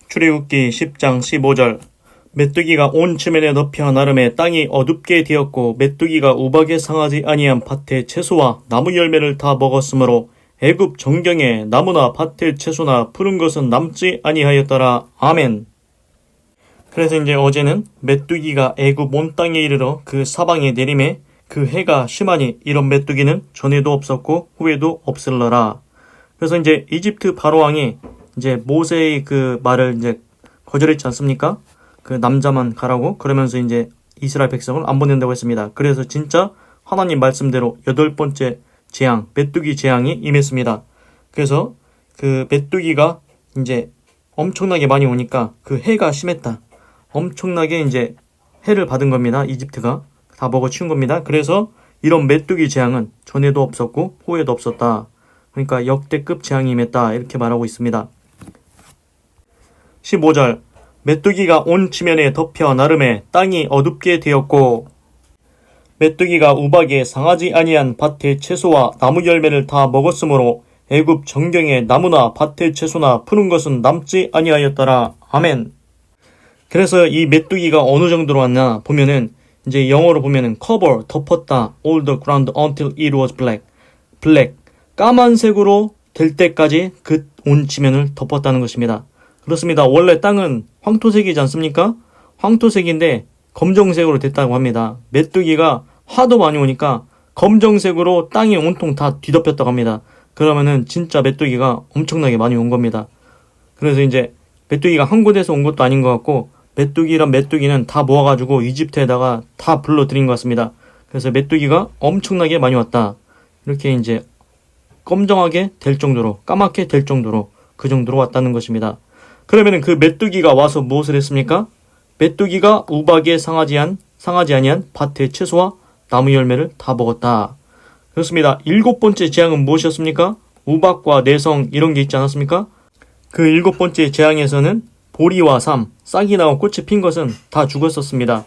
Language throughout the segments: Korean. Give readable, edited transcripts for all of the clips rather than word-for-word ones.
출애굽기 10장 15절 메뚜기가 온 지면에 덮여 나름에 땅이 어둡게 되었고 메뚜기가 우박에 상하지 아니한 밭의 채소와 나무 열매를 다 먹었으므로 애굽 정경에 나무나 밭의 채소나 푸른 것은 남지 아니하였더라. 아멘. 그래서 이제 어제는 메뚜기가 애굽 온 땅에 이르러 그 사방에 내림에 그 해가 심하니 이런 메뚜기는 전에도 없었고 후에도 없을러라. 그래서 이제 이집트 바로왕이 이제 모세의 그 말을 이제 거절했지 않습니까? 그 남자만 가라고 그러면서 이제 이스라엘 백성을 안 보낸다고 했습니다. 그래서 진짜 하나님 말씀대로 8번째 재앙, 메뚜기 재앙이 임했습니다. 그래서 그 메뚜기가 이제 엄청나게 많이 오니까 그 해가 심했다. 엄청나게 이제 해를 받은 겁니다. 이집트가 다 먹어치운 겁니다. 그래서 이런 메뚜기 재앙은 전에도 없었고 후에도 없었다. 그러니까 역대급 재앙이 임했다. 이렇게 말하고 있습니다. 15절 메뚜기가 온 지면에 덮여 나름에 땅이 어둡게 되었고 메뚜기가 우박에 상하지 아니한 밭의 채소와 나무 열매를 다 먹었으므로 애굽 정경에 나무나 밭의 채소나 푸른 것은 남지 아니하였더라. 아멘. 그래서 이 메뚜기가 어느 정도로 왔나 보면은 이제 영어로 보면은 cover 덮었다 all the ground until it was black 까만색으로 될 때까지 그 온 지면을 덮었다는 것입니다. 그렇습니다. 원래 땅은 황토색이지 않습니까? 황토색인데 검정색으로 됐다고 합니다. 메뚜기가 하도 많이 오니까 검정색으로 땅이 온통 다 뒤덮였다고 합니다. 그러면은 진짜 메뚜기가 엄청나게 많이 온 겁니다. 그래서 이제 메뚜기가 한 곳에서 온 것도 아닌 것 같고 메뚜기란 메뚜기는 다 모아가지고 이집트에다가 다 불러들인 것 같습니다. 그래서 메뚜기가 엄청나게 많이 왔다. 이렇게 이제 검정하게 될 정도로 까맣게 될 정도로 그 정도로 왔다는 것입니다. 그러면은 그 메뚜기가 와서 무엇을 했습니까? 메뚜기가 우박에 상하지 아니한 밭의 채소와 나무 열매를 다 먹었다. 그렇습니다. 7번째 재앙은 무엇이었습니까? 우박과 내성 이런 게 있지 않았습니까? 그 7번째 재앙에서는 보리와 삶, 싹이 나고 꽃이 핀 것은 다 죽었었습니다.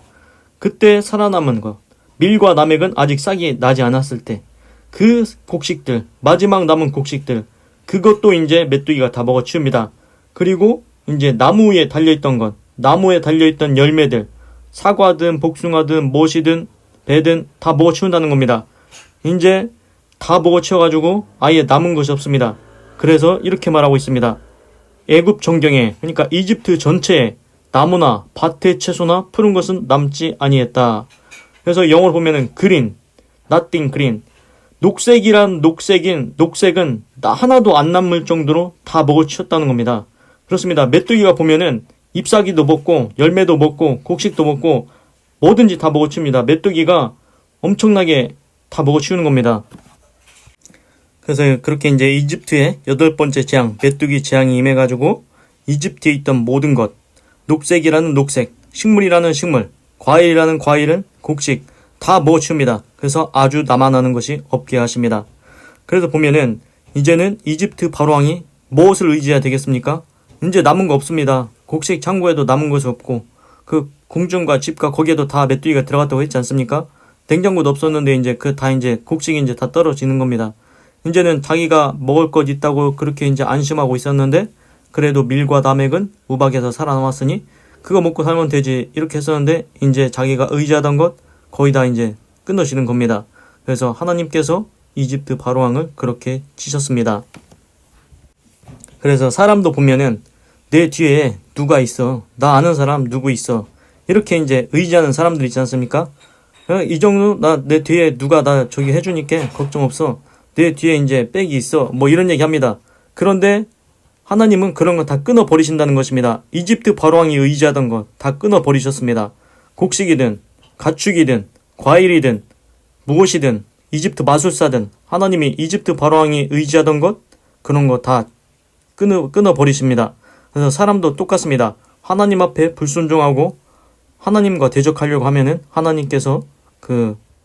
그때 살아남은 것, 밀과 나맥은 아직 싹이 나지 않았을 때 그 곡식들, 마지막 남은 곡식들 그것도 이제 메뚜기가 다 먹어치웁니다. 그리고 이제 나무에 달려있던 것, 나무에 달려있던 열매들, 사과든 복숭아든 무엇이든 배든 다 먹어치운다는 겁니다. 이제 다 먹어치워가지고 아예 남은 것이 없습니다. 그래서 이렇게 말하고 있습니다. 애굽 정경에 그러니까 이집트 전체에 나무나 밭의 채소나 푸른 것은 남지 아니했다. 그래서 영어로 보면은 green, nothing green. 녹색은 하나도 안 남을 정도로 다 먹어치웠다는 겁니다. 그렇습니다. 메뚜기가 보면은 잎사귀도 먹고 열매도 먹고 곡식도 먹고 뭐든지 다 먹어치웁니다. 메뚜기가 엄청나게 다 먹어치우는 겁니다. 그래서 그렇게 이제 이집트의 8번째 재앙, 메뚜기 재앙이 임해가지고 이집트에 있던 모든 것, 녹색이라는 녹색, 식물이라는 식물, 과일이라는 과일은 곡식 다 먹어치웁니다. 그래서 아주 남아나는 것이 없게 하십니다. 그래서 보면은 이제는 이집트 바로왕이 무엇을 의지해야 되겠습니까? 이제 남은 거 없습니다. 곡식 창고에도 남은 것이 없고 그 궁중과 집과 거기에도 다 메뚜기가 들어갔다고 했지 않습니까? 냉장고도 없었는데 이제 그 다 이제 곡식이 이제 다 떨어지는 겁니다. 이제는 자기가 먹을 것 있다고 그렇게 이제 안심하고 있었는데 그래도 밀과 나맥은 우박에서 살아남았으니 그거 먹고 살면 되지 이렇게 했었는데 이제 자기가 의지하던 것 거의 다 이제 끊어지는 겁니다. 그래서 하나님께서 이집트 바로왕을 그렇게 치셨습니다. 그래서 사람도 보면은 내 뒤에 누가 있어, 나 아는 사람 누구 있어 이렇게 이제 의지하는 사람들 있지 않습니까? 이 정도 내 뒤에 누가 나 저기 해주니까 걱정 없어. 내 뒤에 이제 백이 있어. 뭐 이런 얘기 합니다. 그런데 하나님은 그런 거 다 끊어버리신다는 것입니다. 이집트 바로왕이 의지하던 거 다 끊어버리셨습니다. 곡식이든 가축이든 과일이든 무엇이든 이집트 마술사든 하나님이 이집트 바로왕이 의지하던 것 그런 거 다 끊어버리십니다. 그래서 사람도 똑같습니다. 하나님 앞에 불순종하고 하나님과 대적하려고 하면은 하나님께서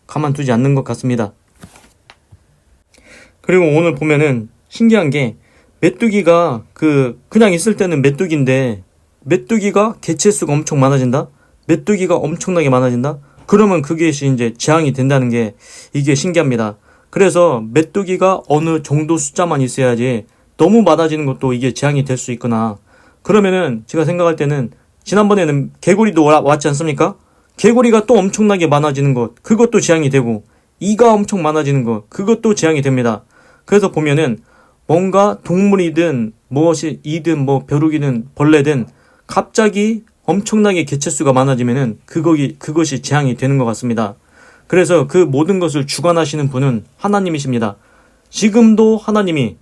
가만두지 않는 것 같습니다. 그리고 오늘 보면은 신기한 게 메뚜기가 그냥 있을 때는 메뚜기인데 메뚜기가 개체수가 엄청 많아진다? 메뚜기가 엄청나게 많아진다? 그러면 그게 이제 재앙이 된다는 게 이게 신기합니다. 그래서 메뚜기가 어느 정도 숫자만 있어야지 너무 많아지는 것도 이게 재앙이 될 수 있거나 그러면은 제가 생각할 때는 지난번에는 개구리도 왔지 않습니까? 개구리가 또 엄청나게 많아지는 것, 그것도 재앙이 되고, 이가 엄청 많아지는 것, 그것도 재앙이 됩니다. 그래서 보면은 뭔가 동물이든 무엇이든 뭐 벼룩이든 벌레든 갑자기 엄청나게 개체수가 많아지면은 그것이 재앙이 되는 것 같습니다. 그래서 그 모든 것을 주관하시는 분은 하나님이십니다. 지금도 하나님이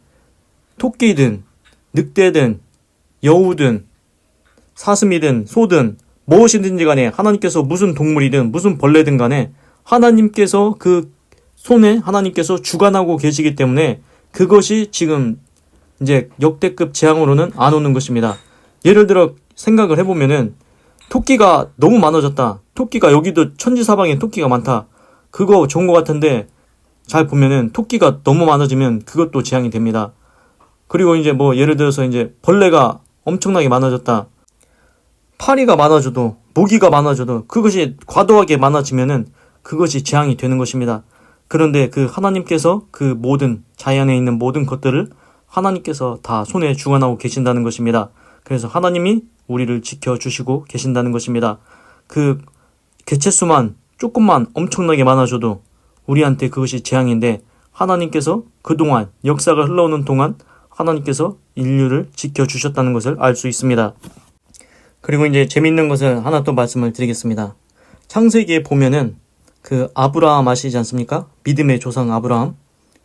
토끼든 늑대든 여우든 사슴이든 소든 무엇이든지 간에 하나님께서 무슨 동물이든 무슨 벌레든 간에 하나님께서 그 손에 하나님께서 주관하고 계시기 때문에 그것이 지금 이제 역대급 재앙으로는 안 오는 것입니다. 예를 들어 생각을 해보면은 토끼가 너무 많아졌다. 토끼가 여기도 천지사방에 토끼가 많다. 그거 좋은 것 같은데 잘 보면은 토끼가 너무 많아지면 그것도 재앙이 됩니다. 그리고 이제 뭐 예를 들어서 이제 벌레가 엄청나게 많아졌다. 파리가 많아져도 모기가 많아져도 그것이 과도하게 많아지면은 그것이 재앙이 되는 것입니다. 그런데 그 하나님께서 그 모든 자연에 있는 모든 것들을 하나님께서 다 손에 주관하고 계신다는 것입니다. 그래서 하나님이 우리를 지켜주시고 계신다는 것입니다. 그 개체수만 조금만 엄청나게 많아져도 우리한테 그것이 재앙인데 하나님께서 그동안 역사가 흘러오는 동안 하나님께서 인류를 지켜주셨다는 것을 알 수 있습니다. 그리고 이제 재밌는 것을 하나 또 말씀을 드리겠습니다. 창세기에 보면은 그 아브라함 아시지 않습니까? 믿음의 조상 아브라함.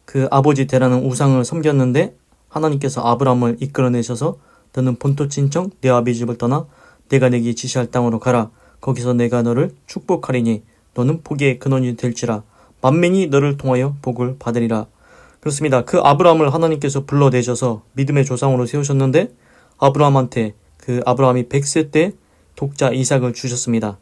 그 아버지 데라는 우상을 섬겼는데 하나님께서 아브라함을 이끌어내셔서 너는 본토 친정 내 아비 집을 떠나 내가 내게 지시할 땅으로 가라. 거기서 내가 너를 축복하리니 너는 복의 근원이 될지라. 만민이 너를 통하여 복을 받으리라. 그렇습니다. 그 아브라함을 하나님께서 불러내셔서 믿음의 조상으로 세우셨는데 아브라함한테 그 아브라함이 100세 때 독자 이삭을 주셨습니다.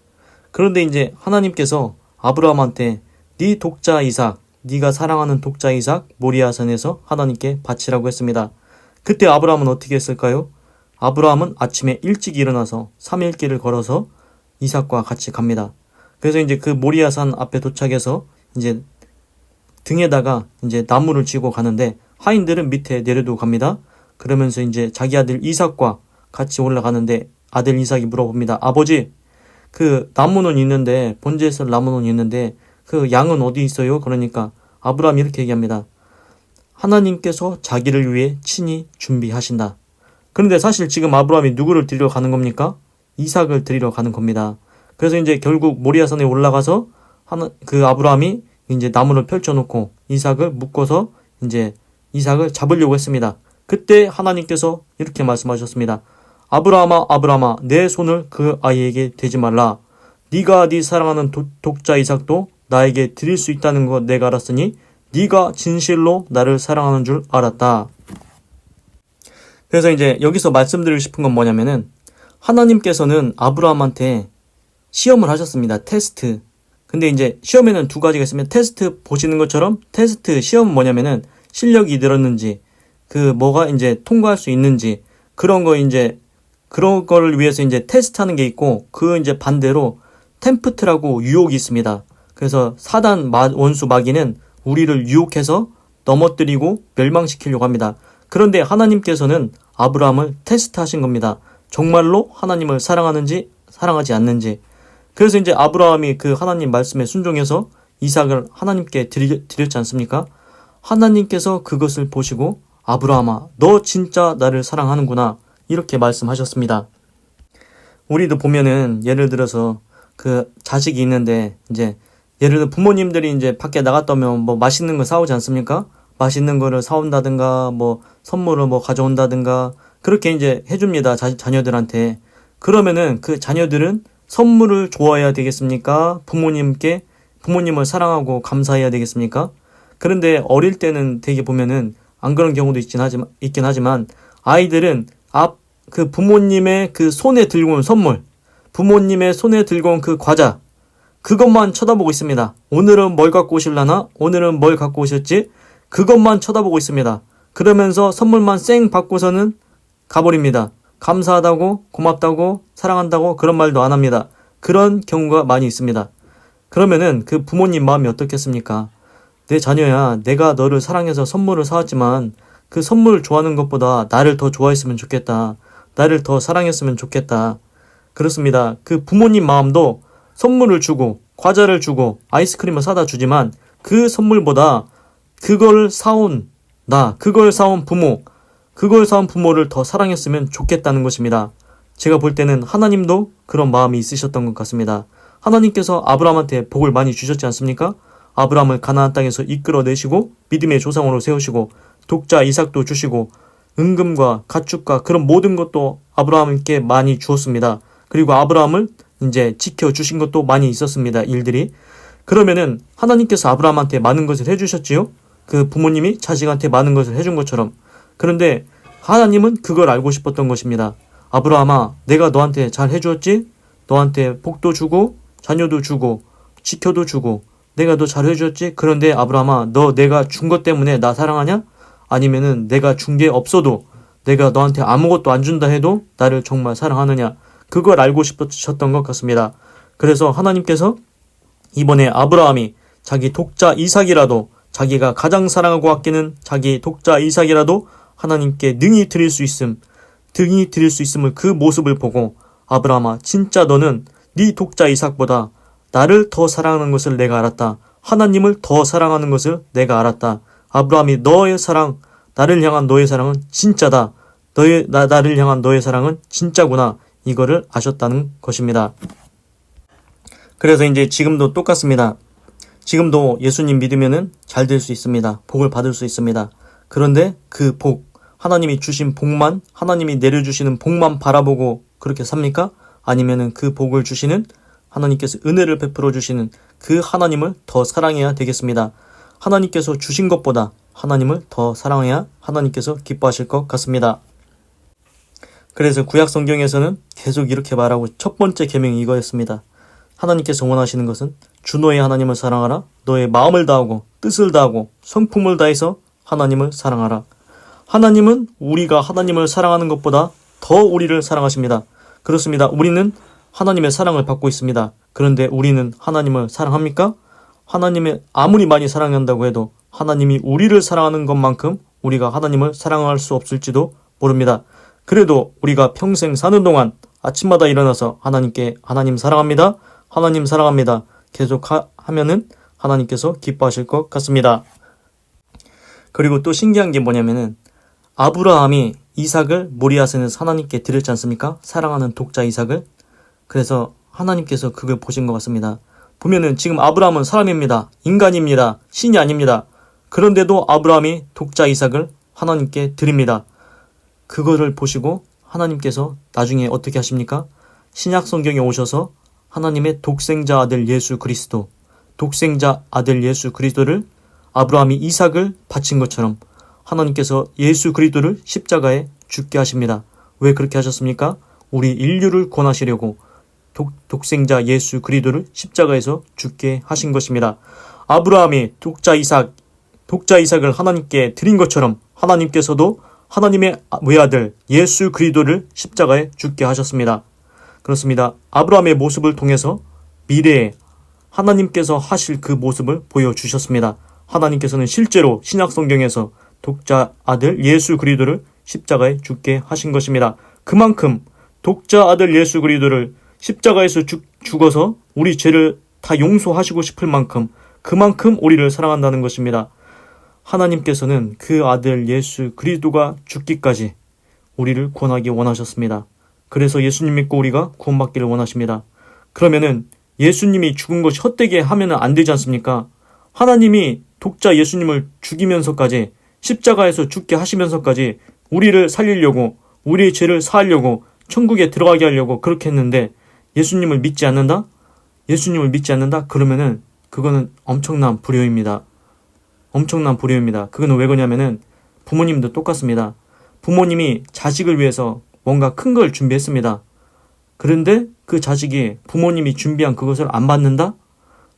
그런데 이제 하나님께서 아브라함한테 네 독자 이삭, 네가 사랑하는 독자 이삭 모리아산에서 하나님께 바치라고 했습니다. 그때 아브라함은 어떻게 했을까요? 아브라함은 아침에 일찍 일어나서 3일 길을 걸어서 이삭과 같이 갑니다. 그래서 이제 그 모리아산 앞에 도착해서 이제 등에다가 이제 나무를 쥐고 가는데 하인들은 밑에 내려두고 갑니다. 그러면서 이제 자기 아들 이삭과 같이 올라가는데 아들 이삭이 물어봅니다. 아버지, 그 나무는 있는데 번제에 쓸 나무는 있는데 그 양은 어디 있어요? 그러니까 아브라함이 이렇게 얘기합니다. 하나님께서 자기를 위해 친히 준비하신다. 그런데 사실 지금 아브라함이 누구를 드리러 가는 겁니까? 이삭을 드리러 가는 겁니다. 그래서 이제 결국 모리아산에 올라가서 그 아브라함이 이제 나무를 펼쳐놓고 이삭을 묶어서 이제 이삭을 잡으려고 했습니다. 그때 하나님께서 이렇게 말씀하셨습니다. 아브라함아 아브라함아 내 손을 그 아이에게 대지 말라. 네가 네 사랑하는 독자 이삭도 나에게 드릴 수 있다는 것 내가 알았으니 네가 진실로 나를 사랑하는 줄 알았다. 그래서 이제 여기서 말씀드리고 싶은 건 뭐냐면은 하나님께서는 아브라함한테 시험을 하셨습니다. 테스트. 근데 이제 시험에는 두 가지가 있으면 테스트 보시는 것처럼 테스트 시험은 뭐냐면은 실력이 늘었는지 그 뭐가 이제 통과할 수 있는지 그런 거 이제 그런 거를 위해서 이제 테스트하는 게 있고 그 이제 반대로 템프트라고 유혹이 있습니다. 그래서 사단 원수 마귀는 우리를 유혹해서 넘어뜨리고 멸망시키려고 합니다. 그런데 하나님께서는 아브라함을 테스트하신 겁니다. 정말로 하나님을 사랑하는지 사랑하지 않는지. 그래서 이제 아브라함이 그 하나님 말씀에 순종해서 이삭을 하나님께 드렸지 않습니까? 하나님께서 그것을 보시고 아브라함아 너 진짜 나를 사랑하는구나 이렇게 말씀하셨습니다. 우리도 보면은 예를 들어서 그 자식이 있는데 이제 예를 들어 부모님들이 이제 밖에 나갔다 오면 뭐 맛있는 거 사오지 않습니까? 맛있는 거를 사온다든가 뭐 선물을 뭐 가져온다든가 그렇게 이제 해줍니다. 자녀들한테. 그러면은 그 자녀들은 선물을 좋아해야 되겠습니까? 부모님을 사랑하고 감사해야 되겠습니까? 그런데 어릴 때는 되게 보면은 안 그런 경우도 있긴 하지만 아이들은 그 부모님의 그 손에 들고 온 선물, 부모님의 손에 들고 온 그 과자, 그것만 쳐다보고 있습니다. 오늘은 뭘 갖고 오실라나? 오늘은 뭘 갖고 오셨지? 그것만 쳐다보고 있습니다. 그러면서 선물만 쌩 받고서는 가버립니다. 감사하다고, 고맙다고, 사랑한다고 그런 말도 안 합니다. 그런 경우가 많이 있습니다. 그러면은 그 부모님 마음이 어떻겠습니까? 내 자녀야, 내가 너를 사랑해서 선물을 사왔지만 그 선물을 좋아하는 것보다 나를 더 좋아했으면 좋겠다. 나를 더 사랑했으면 좋겠다. 그렇습니다. 그 부모님 마음도 선물을 주고 과자를 주고 아이스크림을 사다 주지만 그 선물보다 그걸 사온 그걸 사온 부모를 더 사랑했으면 좋겠다는 것입니다. 제가 볼 때는 하나님도 그런 마음이 있으셨던 것 같습니다. 하나님께서 아브라함한테 복을 많이 주셨지 않습니까? 아브라함을 가나안 땅에서 이끌어내시고 믿음의 조상으로 세우시고 독자 이삭도 주시고 은금과 가축과 그런 모든 것도 아브라함께 많이 주었습니다. 그리고 아브라함을 이제 지켜주신 것도 많이 있었습니다. 일들이. 그러면은 하나님께서 아브라함한테 많은 것을 해주셨지요? 그 부모님이 자식한테 많은 것을 해준 것처럼. 그런데 하나님은 그걸 알고 싶었던 것입니다. 아브라함아, 내가 너한테 잘 해주었지? 너한테 복도 주고 자녀도 주고 지켜도 주고 내가 너 잘 해주었지? 그런데 아브라함아, 너 내가 준 것 때문에 나 사랑하냐? 아니면은 내가 준 게 없어도 내가 너한테 아무것도 안 준다 해도 나를 정말 사랑하느냐? 그걸 알고 싶으셨던 것 같습니다. 그래서 하나님께서 이번에 아브라함이 자기 독자 이삭이라도 자기가 가장 사랑하고 아끼는 자기 독자 이삭이라도 하나님께 능히 드릴 수 있음을 그 모습을 보고 아브라함아, 진짜 너는 네 독자 이삭보다 나를 더 사랑하는 것을 내가 알았다. 하나님을 더 사랑하는 것을 내가 알았다. 아브라함이 나를 향한 너의 사랑은 진짜다. 나를 향한 너의 사랑은 진짜구나. 이거를 아셨다는 것입니다. 그래서 이제 지금도 똑같습니다. 지금도 예수님 믿으면은 잘 될 수 있습니다. 복을 받을 수 있습니다. 그런데 그 하나님이 주신 복만, 하나님이 내려주시는 복만 바라보고 그렇게 삽니까? 아니면은 그 복을 주시는 하나님께서 은혜를 베풀어 주시는 그 하나님을 더 사랑해야 되겠습니다. 하나님께서 주신 것보다 하나님을 더 사랑해야 하나님께서 기뻐하실 것 같습니다. 그래서 구약 성경에서는 계속 이렇게 말하고 첫 번째 계명이 이거였습니다. 하나님께서 원하시는 것은 주 너의 하나님을 사랑하라. 너의 마음을 다하고 뜻을 다하고 성품을 다해서 하나님을 사랑하라. 하나님은 우리가 하나님을 사랑하는 것보다 더 우리를 사랑하십니다. 그렇습니다. 우리는 하나님의 사랑을 받고 있습니다. 그런데 우리는 하나님을 사랑합니까? 하나님의 아무리 많이 사랑한다고 해도 하나님이 우리를 사랑하는 것만큼 우리가 하나님을 사랑할 수 없을지도 모릅니다. 그래도 우리가 평생 사는 동안 아침마다 일어나서 하나님께 하나님 사랑합니다. 하나님 사랑합니다. 계속 하면은 하나님께서 기뻐하실 것 같습니다. 그리고 또 신기한 게 뭐냐면은 아브라함이 이삭을 모리아산에서 하나님께 드렸지 않습니까? 사랑하는 독자 이삭을. 그래서 하나님께서 그걸 보신 것 같습니다. 보면은 지금 아브라함은 사람입니다. 인간입니다. 신이 아닙니다. 그런데도 아브라함이 독자 이삭을 하나님께 드립니다. 그거를 보시고 하나님께서 나중에 어떻게 하십니까? 신약 성경에 오셔서 하나님의 독생자 아들 예수 그리스도를 아브라함이 이삭을 바친 것처럼 하나님께서 예수 그리스도를 십자가에 죽게 하십니다. 왜 그렇게 하셨습니까? 우리 인류를 구원하시려고 독생자 예수 그리스도를 십자가에서 죽게 하신 것입니다. 아브라함이 독자 이삭을 하나님께 드린 것처럼 하나님께서도 하나님의 외아들 예수 그리스도를 십자가에 죽게 하셨습니다. 그렇습니다. 아브라함의 모습을 통해서 미래에 하나님께서 하실 그 모습을 보여주셨습니다. 하나님께서는 실제로 신약 성경에서 독자 아들 예수 그리스도를 십자가에 죽게 하신 것입니다. 그만큼 독자 아들 예수 그리스도를 십자가에서 죽어서 우리 죄를 다 용서하시고 싶을 만큼 그만큼 우리를 사랑한다는 것입니다. 하나님께서는 그 아들 예수 그리스도가 죽기까지 우리를 구원하기 원하셨습니다. 그래서 예수님 믿고 우리가 구원받기를 원하십니다. 그러면은 예수님이 죽은 것이 헛되게 하면 안 되지 않습니까? 하나님이 독자 예수님을 죽이면서까지 십자가에서 죽게 하시면서까지 우리를 살리려고 우리의 죄를 사하려고 천국에 들어가게 하려고 그렇게 했는데 예수님을 믿지 않는다? 그러면은 그거는 엄청난 불효입니다. 그거는 왜 그러냐면은 부모님도 똑같습니다. 부모님이 자식을 위해서 뭔가 큰 걸 준비했습니다. 그런데 그 자식이 부모님이 준비한 그것을 안 받는다?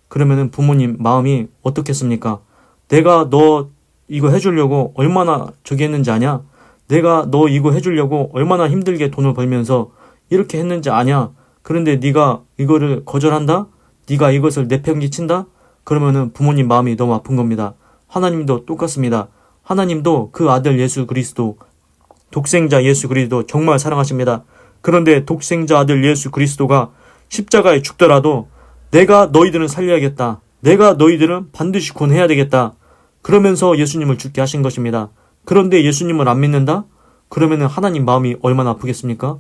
그러면은 부모님 마음이 어떻겠습니까? 내가 너 이거 해주려고 얼마나 저기 했는지 아냐? 내가 너 이거 해주려고 얼마나 힘들게 돈을 벌면서 이렇게 했는지 아냐? 그런데 네가 이거를 거절한다? 네가 이것을 내팽개친다? 그러면은 부모님 마음이 너무 아픈 겁니다. 하나님도 똑같습니다. 하나님도 그 아들 예수 그리스도 독생자 예수 그리스도 정말 사랑하십니다. 그런데 독생자 아들 예수 그리스도가 십자가에 죽더라도 내가 너희들은 살려야겠다. 내가 너희들은 반드시 구원해야 되겠다. 그러면서 예수님을 죽게 하신 것입니다. 그런데 예수님을 안 믿는다? 그러면 하나님 마음이 얼마나 아프겠습니까?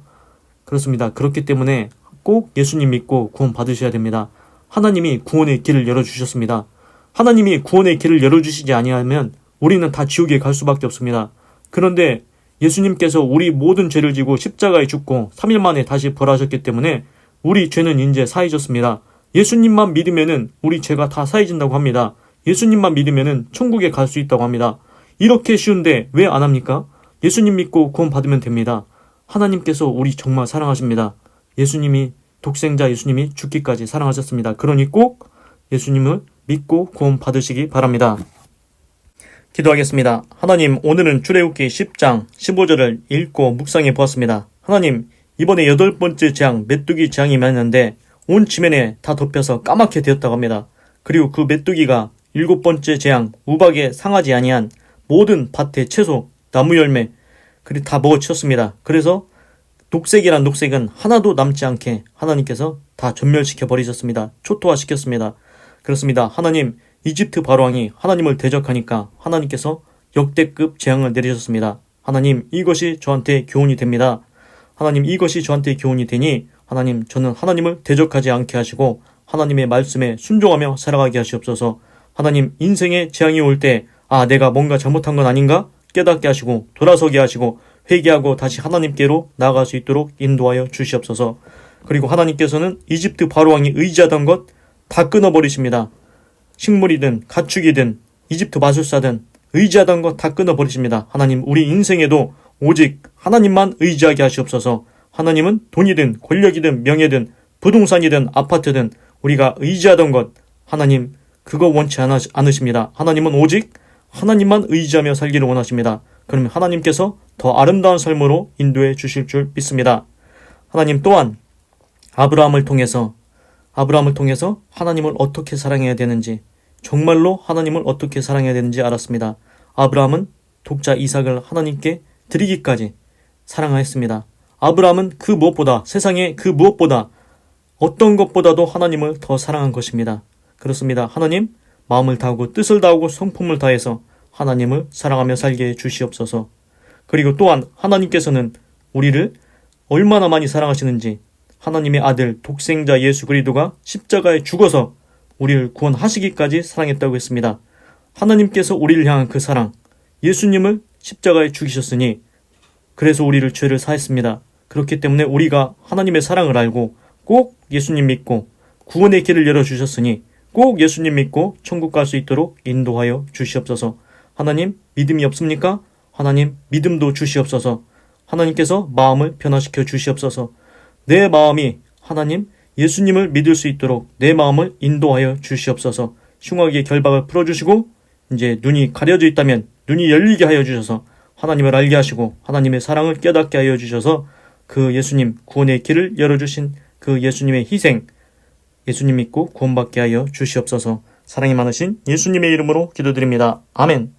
그렇습니다. 그렇기 때문에 꼭 예수님 믿고 구원 받으셔야 됩니다. 하나님이 구원의 길을 열어주셨습니다. 하나님이 구원의 길을 열어주시지 아니하면 우리는 다 지옥에 갈 수밖에 없습니다. 그런데 예수님께서 우리 모든 죄를 지고 십자가에 죽고 3일 만에 다시 부활하셨기 때문에 우리 죄는 이제 사해졌습니다. 예수님만 믿으면은 우리 죄가 다 사해진다고 합니다. 예수님만 믿으면은 천국에 갈 수 있다고 합니다. 이렇게 쉬운데 왜 안 합니까? 예수님 믿고 구원 받으면 됩니다. 하나님께서 우리 정말 사랑하십니다. 예수님이 독생자 예수님이 죽기까지 사랑하셨습니다. 그러니 꼭 예수님을 믿고 구원 받으시기 바랍니다. 기도하겠습니다. 하나님, 오늘은 출애굽기 10장 15절을 읽고 묵상해 보았습니다. 하나님, 이번에 8번째 재앙 메뚜기 재앙이 많았는데 온 지면에 다 덮여서 까맣게 되었다고 합니다. 그리고 그 메뚜기가 7번째 재앙 우박에 상하지 아니한 모든 밭의 채소, 나무 열매 그리고 다 먹어치웠습니다. 그래서 녹색이란 녹색은 하나도 남지 않게 하나님께서 다 전멸시켜 버리셨습니다. 초토화시켰습니다. 그렇습니다. 하나님, 이집트 바로왕이 하나님을 대적하니까 하나님께서 역대급 재앙을 내리셨습니다. 하나님, 이것이 저한테 교훈이 됩니다. 하나님, 이것이 저한테 교훈이 되니 하나님, 저는 하나님을 대적하지 않게 하시고 하나님의 말씀에 순종하며 살아가게 하시옵소서. 하나님, 인생에 재앙이 올 때 내가 뭔가 잘못한 건 아닌가 깨닫게 하시고 돌아서게 하시고 회개하고 다시 하나님께로 나아갈 수 있도록 인도하여 주시옵소서. 그리고 하나님께서는 이집트 바로왕이 의지하던 것 다 끊어버리십니다. 식물이든 가축이든 이집트 마술사든 의지하던 것 다 끊어버리십니다. 하나님, 우리 인생에도 오직 하나님만 의지하게 하시옵소서. 하나님은 돈이든 권력이든 명예든 부동산이든 아파트든 우리가 의지하던 것 하나님 그거 원치 않으십니다. 하나님은 오직 하나님만 의지하며 살기를 원하십니다. 그러면 하나님께서 더 아름다운 삶으로 인도해 주실 줄 믿습니다. 하나님 또한 아브라함을 통해서 하나님을 어떻게 사랑해야 되는지, 정말로 하나님을 어떻게 사랑해야 되는지 알았습니다. 아브라함은 독자 이삭을 하나님께 드리기까지 사랑하였습니다. 아브라함은 그 무엇보다, 세상의 그 무엇보다 어떤 것보다도 하나님을 더 사랑한 것입니다. 그렇습니다. 하나님, 마음을 다하고 뜻을 다하고 성품을 다해서 하나님을 사랑하며 살게 해 주시옵소서. 그리고 또한 하나님께서는 우리를 얼마나 많이 사랑하시는지, 하나님의 아들 독생자 예수 그리스도가 십자가에 죽어서 우리를 구원하시기까지 사랑했다고 했습니다. 하나님께서 우리를 향한 그 사랑, 예수님을 십자가에 죽이셨으니 그래서 우리를 죄를 사했습니다. 그렇기 때문에 우리가 하나님의 사랑을 알고 꼭 예수님 믿고 구원의 길을 열어주셨으니 꼭 예수님 믿고 천국 갈 수 있도록 인도하여 주시옵소서. 하나님, 믿음이 없습니까? 하나님, 믿음도 주시옵소서. 하나님께서 마음을 변화시켜 주시옵소서. 내 마음이 하나님, 예수님을 믿을 수 있도록 내 마음을 인도하여 주시옵소서. 흉악의 결박을 풀어주시고 이제 눈이 가려져 있다면 눈이 열리게 하여 주셔서 하나님을 알게 하시고 하나님의 사랑을 깨닫게 하여 주셔서 그 예수님 구원의 길을 열어주신 그 예수님의 희생, 예수님 믿고 구원받게 하여 주시옵소서. 사랑이 많으신 예수님의 이름으로 기도드립니다. 아멘.